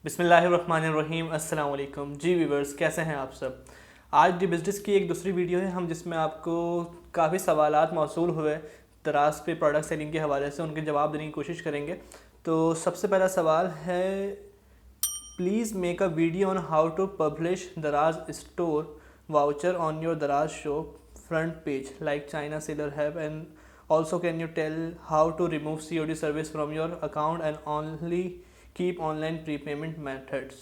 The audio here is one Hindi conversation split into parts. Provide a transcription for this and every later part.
बिस्मिल्लाहिर्रहमानिर्रहीम। अस्सलाम वालेकुम जी व्यूवर्स, कैसे हैं आप सब। आज दी बिज़नेस की एक दूसरी वीडियो है जिसमें आपको काफ़ी सवालात मौसूल हुए दराज पे प्रोडक्ट सेलिंग के हवाले से, उनके जवाब देने की कोशिश करेंगे। तो सबसे पहला सवाल है, please make a video on how to publish Daraz store voucher on your Daraz shop front page like China seller have, and also can you tell how to remove COD service from your account and only keep online prepayment methods.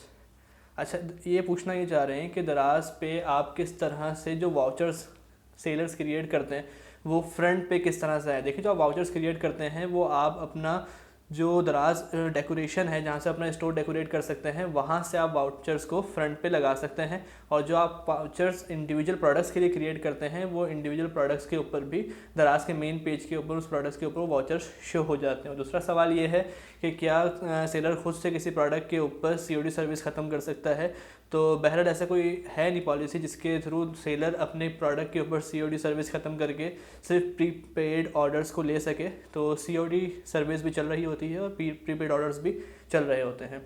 अच्छा, ये पूछना ये चाह रहे हैं कि दराज पे आप किस तरह से जो वाउचर्स सेलर्स क्रिएट करते हैं वो फ्रंट पे किस तरह से है। देखिए, जो आप वाउचर्स क्रिएट करते हैं वो आप अपना जो दराज डेकोरेशन है, जहाँ से अपना स्टोर डेकोरेट कर सकते हैं, वहाँ से आप वाउचर्स को फ्रंट पे लगा सकते हैं। और जो आप वाउचर्स इंडिविजुअल प्रोडक्ट्स के लिए क्रिएट करते हैं वो इंडिविजुअल प्रोडक्ट्स के ऊपर भी दराज के मेन पेज के ऊपर उस प्रोडक्ट्स के ऊपर वाउचर्स शो हो जाते हैं। और दूसरा सवाल ये है कि क्या सेलर खुद से किसी प्रोडक्ट के ऊपर COD सर्विस ख़त्म कर सकता है। तो बहरहाल ऐसा कोई है नहीं पॉलिसी जिसके थ्रू सेलर अपने प्रोडक्ट के ऊपर COD सर्विस ख़त्म करके सिर्फ प्रीपेड ऑर्डर्स को ले सके। तो COD सर्विस भी चल रही होती है और प्रीपेड ऑर्डर्स भी चल रहे होते हैं।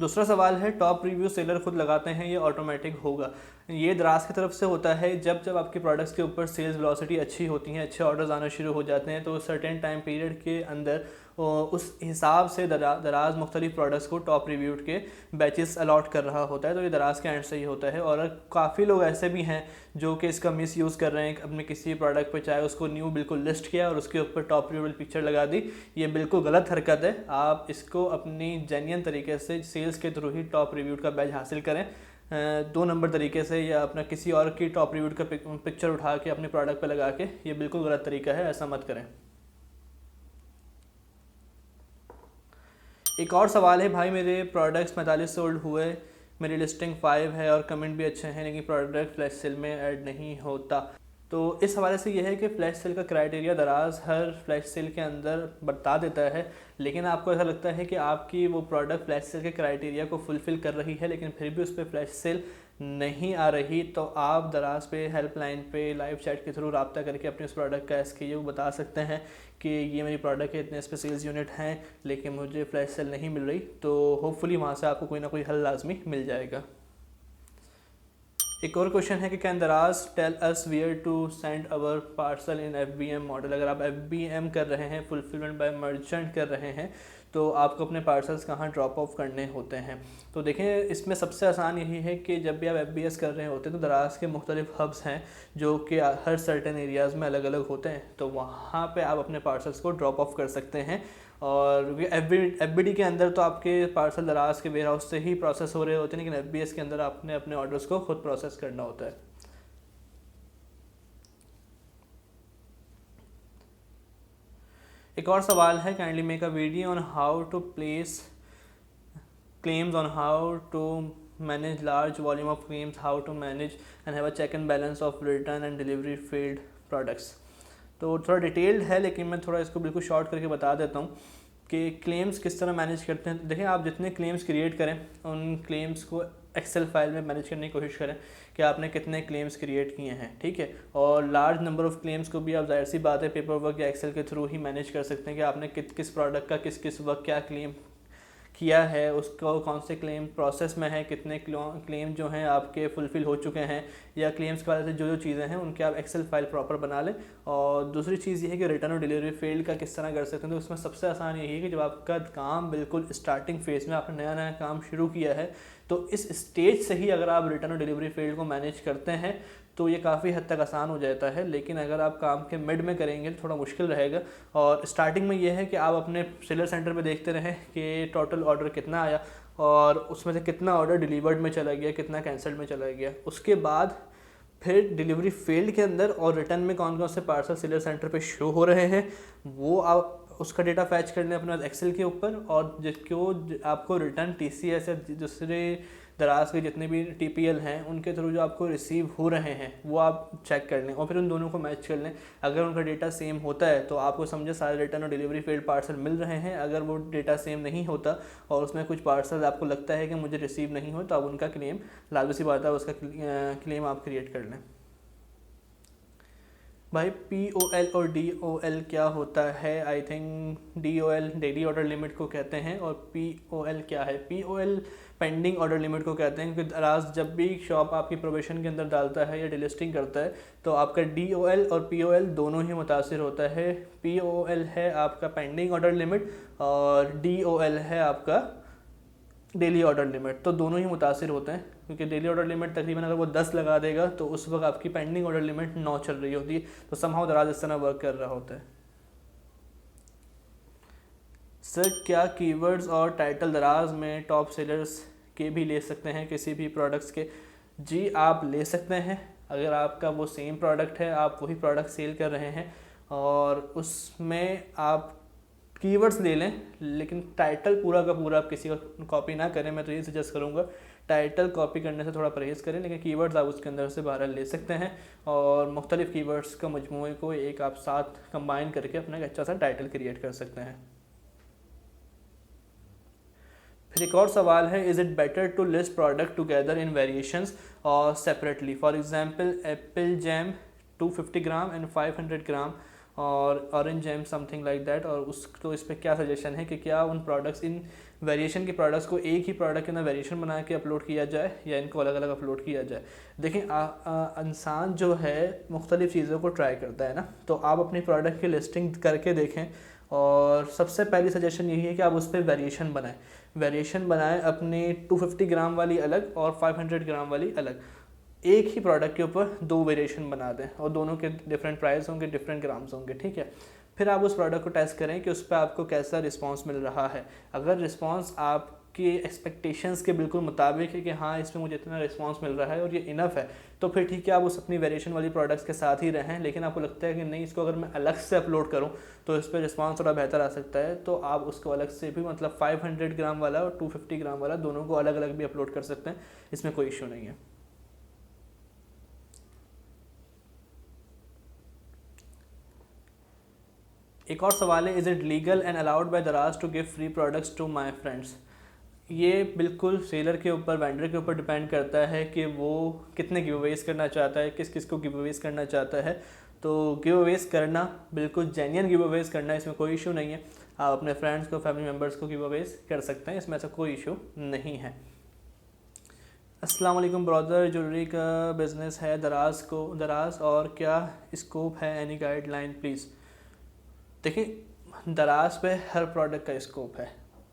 दूसरा सवाल है, टॉप रिव्यू सेलर खुद लगाते हैं या ऑटोमेटिक होगा। ये दराज की तरफ से होता है। जब जब आपके प्रोडक्ट्स के ऊपर सेल्स वेलोसिटी अच्छी होती हैं, अच्छे ऑर्डर्स आना शुरू हो जाते हैं, तो सर्टेन टाइम पीरियड के अंदर उस हिसाब से दराज मुख्तलिफ प्रोडक्ट्स को टॉप रिव्यूड के बैचेस अलॉट कर रहा होता है। तो ये दराज के एंड से ही होता है। और काफ़ी लोग ऐसे भी हैं जो कि इसका मिस यूज़ कर रहे हैं अपने किसी प्रोडक्ट पर, चाहे उसको न्यू बिल्कुल लिस्ट किया और उसके ऊपर टॉप रिव्यूड पिक्चर लगा दी। ये बिल्कुल गलत हरकत है। आप इसको अपनी जेन्युइन तरीके से सेल्स के थ्रू ही टॉप रिव्यूड का बैच हासिल करें। 2 नंबर तरीके से या अपना किसी और की टॉप रिव्यूड का पिक्चर उठा के अपने प्रोडक्ट पे लगा के, ये बिल्कुल गलत तरीका है, ऐसा मत करें। एक और सवाल है, भाई मेरे प्रोडक्ट्स 45 सोल्ड हुए, मेरी लिस्टिंग 5 है और कमेंट भी अच्छे हैं, लेकिन प्रोडक्ट फ्लैश सेल में ऐड नहीं होता। तो इस हवाले से यह है कि फ्लैश सेल का क्राइटेरिया दराज हर फ्लैश सेल के अंदर बता देता है। लेकिन आपको ऐसा लगता है कि आपकी वो प्रोडक्ट फ्लैश सेल के क्राइटेरिया को फुलफ़िल कर रही है, लेकिन फिर भी उस पर फ्लैश सेल नहीं आ रही, तो आप दराज पे हेल्पलाइन पे लाइव चैट के थ्रू रब्ता करके अपने उस प्रोडक्ट का SKU बता सकते हैं कि ये मेरी प्रोडक्ट है, इतने इस पे सेल्स यूनिट हैं, लेकिन मुझे फ्लैश सेल नहीं मिल रही। तो होपफुली वहाँ से आपको कोई ना कोई हल लाजमी मिल जाएगा। एक और क्वेश्चन है कि can Daraz tell us where to send our parcel in FBM model. अगर आप FBM कर रहे हैं, फुलफिलमेंट बाय मर्चेंट कर रहे हैं, तो आपको अपने पार्सल्स कहाँ ड्रॉप ऑफ करने होते हैं। तो देखें, इसमें सबसे आसान यही है कि जब भी आप FBS कर रहे होते हैं तो दराज के मुख्तलिफ हब्स हैं जो कि हर सर्टेन एरियाज़ में अलग अलग होते हैं। तो वहाँ पे आप अपने पार्सल्स को ड्रॉप ऑफ कर सकते हैं। और FBD के अंदर तो आपके पार्सल दराज के वेयर हाउस से ही प्रोसेस हो रहे होते हैं, लेकिन FBS के अंदर आपने अपने ऑर्डर्स को खुद प्रोसेस करना होता है। एक और सवाल है, kindly make a video on how to place claims on how to manage large volume of claims, how to manage and have a check and balance of return and delivery failed products। तो थोड़ा डिटेल्ड है, लेकिन मैं थोड़ा इसको बिल्कुल शॉर्ट करके बता देता हूँ कि क्लेम्स किस तरह मैनेज करते हैं। देखिए, आप जितने क्लेम्स क्रिएट करें उन क्लेम्स को एक्सेल फाइल में मैनेज करने की कोशिश करें कि आपने कितने क्लेम्स क्रिएट किए हैं, ठीक है। और लार्ज नंबर ऑफ़ क्लेम्स को भी आप जाहिर सी बात है पेपर वर्क या एक्सेल के थ्रू ही मैनेज कर सकते हैं कि आपने किस प्रोडक्ट का किस वक्त क्या क्लेम किया है, उसको कौन से क्लेम प्रोसेस में है, कितने क्लेम जो हैं आपके फुलफ़िल हो चुके हैं, या क्लेम्स के वजह से जो चीज़ें हैं उनके आप एक्सेल फाइल प्रॉपर बना लें। और दूसरी चीज़ ये है कि रिटर्न और डिलीवरी फेल्ड का किस तरह कर सकते हैं। तो उसमें सबसे आसान यही है कि जब आपका काम बिल्कुल स्टार्टिंग फेज़ में, आपने नया नया काम शुरू किया है, तो इस स्टेज से ही अगर आप रिटर्न और डिलीवरी फेल्ड को मैनेज करते हैं तो ये काफ़ी हद तक आसान हो जाता है। लेकिन अगर आप काम के मिड में करेंगे तो थोड़ा मुश्किल रहेगा। और स्टार्टिंग में ये है कि आप अपने सेलर सेंटर पे देखते रहें कि टोटल ऑर्डर कितना आया और उसमें से कितना ऑर्डर डिलीवर्ड में चला गया, कितना कैंसल्ड में चला गया। उसके बाद फिर डिलीवरी फेल्ड के अंदर और रिटर्न में कौन कौन से पार्सल सेलर सेंटर पे शो हो रहे हैं, वो आप उसका डेटा फैच कर लें अपने एक्सेल के ऊपर। और जिसको आपको रिटर्न TCS या दूसरे दराज के जितने भी TPL हैं उनके थ्रू जो आपको रिसीव हो रहे हैं वो आप चेक कर लें और फिर उन दोनों को मैच कर लें। अगर उनका डेटा सेम होता है तो आपको समझे सारे रिटर्न और डिलीवरी फेल्ड पार्सल मिल रहे हैं। अगर वो डेटा सेम नहीं होता और उसमें कुछ पार्सल आपको लगता है कि मुझे रिसीव नहीं हो, तो आप उनका क्लेम, लाजमी सी बात है, उसका क्लेम आप क्रिएट कर लें। भाई POL और DOL क्या होता है? I think DOL daily order limit को कहते हैं और POL क्या है? POL पेंडिंग ऑर्डर लिमिट को कहते हैं, क्योंकि दराज जब भी शॉप आपकी प्रोबेशन के अंदर डालता है या डिलिस्टिंग करता है तो आपका DOL और POL दोनों ही मुतासिर होता है। POL है आपका पेंडिंग ऑर्डर लिमिट और DOL है आपका डेली ऑर्डर लिमिट, तो दोनों ही मुतासिर होते हैं, क्योंकि डेली ऑर्डर लिमिट तकरीबन अगर वो 10 लगा देगा तो उस वक्त आपकी पेंडिंग ऑर्डर लिमिट 9 चल रही होती है, तो समहाउ दराज इस तरह वर्क कर रहा होता है। सर क्या कीवर्ड्स और टाइटल दराज में टॉप सेलर्स के भी ले सकते हैं किसी भी प्रोडक्ट्स के? जी आप ले सकते हैं, अगर आपका वो सेम प्रोडक्ट है, आप वही प्रोडक्ट सेल कर रहे हैं और उसमें आप कीवर्ड्स ले लें, लेकिन टाइटल पूरा का पूरा आप किसी का कॉपी ना करें। मैं तो ये सजेस्ट करूँगा टाइटल कॉपी करने से थोड़ा परहेज़ करें, लेकिन कीवर्ड्स आप उसके अंदर से बाहर ले सकते हैं और मुख्तलिफ़ कीवर्ड्स का मजमूए को एक आप साथ कंबाइन करके अपना एक अच्छा सा टाइटल क्रिएट कर सकते हैं। फिर एक और सवाल है, is it better to list product together in variations और separately? For example apple jam 250 gram and 500 gram और orange jam something like that, और उस तो इस पर क्या सजेशन है कि क्या उन प्रोडक्ट्स, इन वेरिएशन के प्रोडक्ट्स को एक ही प्रोडक्ट के अंदर वेरिएशन बना के अपलोड किया जाए या इनको अलग अलग अपलोड किया जाए? देखिए इंसान जो है मुख्तलिफ़ चीज़ों को ट्राई करता है ना, तो आप अपनी प्रोडक्ट की लिस्टिंग करके देखें और सबसे पहली सजेशन यही है कि आप उस पर वेरिएशन बनाएं अपनी 250 ग्राम वाली अलग और 500 ग्राम वाली अलग, एक ही प्रोडक्ट के ऊपर 2 वेरिएशन बना दें और दोनों के डिफरेंट प्राइस होंगे, डिफरेंट ग्राम्स होंगे, ठीक है। फिर आप उस प्रोडक्ट को टेस्ट करें कि उस पर आपको कैसा रिस्पांस मिल रहा है। अगर रिस्पांस आपकी एक्सपेक्टेशंस के बिल्कुल मुताबिक है कि हाँ इसमें मुझे इतना रिस्पांस मिल रहा है और ये इनफ है, तो फिर ठीक है आप उस अपनी वेरिएशन वाली प्रोडक्ट्स के साथ ही रहें। लेकिन आपको लगता है कि नहीं, इसको अगर मैं अलग से अपलोड करूँ तो इस पर रिस्पांस थोड़ा बेहतर आ सकता है, तो आप उसको अलग से भी, मतलब 500 ग्राम वाला और 250 ग्राम वाला दोनों को अलग अलग भी अपलोड कर सकते हैं, इसमें कोई इशू नहीं है। एक और सवाल है, is it legal and allowed by Daraz to give free products to my friends? ये बिल्कुल सेलर के ऊपर, वेंडर के ऊपर डिपेंड करता है कि वो कितने गिव अवेज करना चाहता है, किस किस को गिव अवेज करना चाहता है। तो गिव अवेज करना, बिल्कुल जेन्युइन गिव अवेज करना, इसमें कोई इशू नहीं है। आप अपने फ्रेंड्स को, फैमिली मेम्बर्स को गिव अवेज कर सकते हैं, इसमें ऐसा कोई इशू नहीं है। अस्सलाम वालेकुम ब्रदर, ज्वेलरी का बिज़नेस है दराज और क्या स्कोप है, एनी गाइडलाइन प्लीज़? देखिए दराज पे हर प्रोडक्ट का स्कोप है,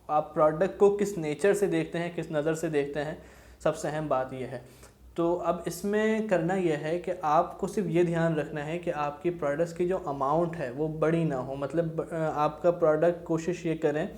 आप प्रोडक्ट को किस नेचर से देखते हैं, किस नज़र से देखते हैं, सबसे अहम बात यह है। तो अब इसमें करना यह है कि आपको सिर्फ ये ध्यान रखना है कि आपकी प्रोडक्ट्स की जो अमाउंट है वो बड़ी ना हो, मतलब आपका प्रोडक्ट कोशिश ये करें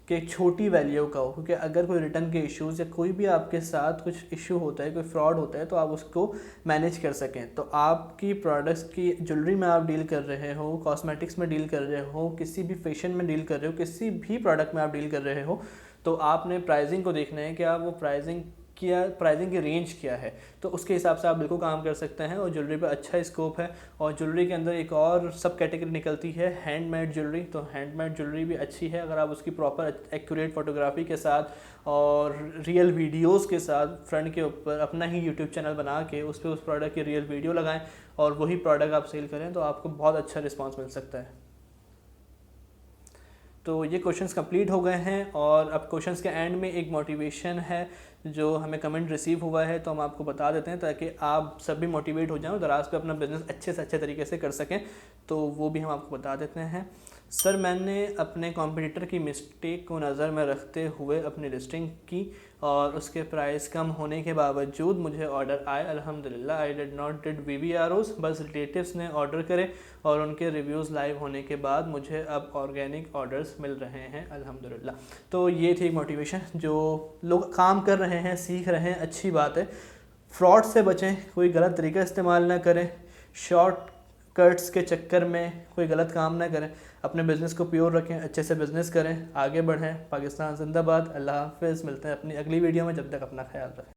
कि एक छोटी वैल्यू का हो, क्योंकि अगर कोई रिटर्न के इश्यूज़ या कोई भी आपके साथ कुछ इशू होता है, कोई फ्रॉड होता है, तो आप उसको मैनेज कर सकें। तो आपकी प्रोडक्ट्स की ज्वेलरी में आप डील कर रहे हो, कॉस्मेटिक्स में डील कर रहे हो, किसी भी फैशन में डील कर रहे हो, किसी भी प्रोडक्ट में आप डील कर रहे हो, तो आपने प्राइसिंग को देखना है कि आप वो प्राइसिंग की रेंज क्या है, तो उसके हिसाब से आप बिल्कुल काम कर सकते हैं। और ज्वेलरी पे अच्छा स्कोप है। और ज्वेलरी के अंदर एक और सब कैटेगरी निकलती है हैंडमेड ज्वेलरी, तो हैंडमेड ज्वेलरी भी अच्छी है अगर आप उसकी प्रॉपर एक्यूरेट फोटोग्राफी के साथ और रियल वीडियोस के साथ फ्रंट के ऊपर अपना ही यूट्यूब चैनल बना के उस पर उस प्रोडक्ट की रियल वीडियो लगाएं और वही प्रोडक्ट आप सेल करें, तो आपको बहुत अच्छा रिस्पॉन्स मिल सकता है। तो ये क्वेश्चंस कंप्लीट हो गए हैं और अब क्वेश्चंस के एंड में एक मोटिवेशन है जो हमें कमेंट रिसीव हुआ है, तो हम आपको बता देते हैं ताकि आप सभी मोटिवेट हो जाएं और दराज पे अपना बिज़नेस अच्छे से अच्छे तरीके से कर सकें, तो वो भी हम आपको बता देते हैं। सर मैंने अपने कॉम्पिटिटर की मिस्टेक को नज़र में रखते हुए अपनी लिस्टिंग की और उसके प्राइस कम होने के बावजूद मुझे ऑर्डर आए, अल्हम्दुलिल्लाह। I did not did VVROs, बस रिलेटिव्स ने ऑर्डर करे और उनके रिव्यूज़ लाइव होने के बाद मुझे अब ऑर्गेनिक ऑर्डर्स मिल रहे हैं, अल्हम्दुलिल्लाह। तो ये थी मोटिवेशन, जो लोग काम कर रहे हैं, सीख रहे हैं, अच्छी बात है। फ्रॉड से बचें, कोई गलत तरीका इस्तेमाल ना करें, शॉर्ट कट्स के चक्कर में कोई गलत काम ना करें, अपने बिज़नेस को प्योर रखें, अच्छे से बिज़नेस करें, आगे बढ़ें। पाकिस्तान जिंदाबाद। अल्लाह हाफ़िज़, मिलते हैं अपनी अगली वीडियो में, जब तक अपना ख्याल रखें।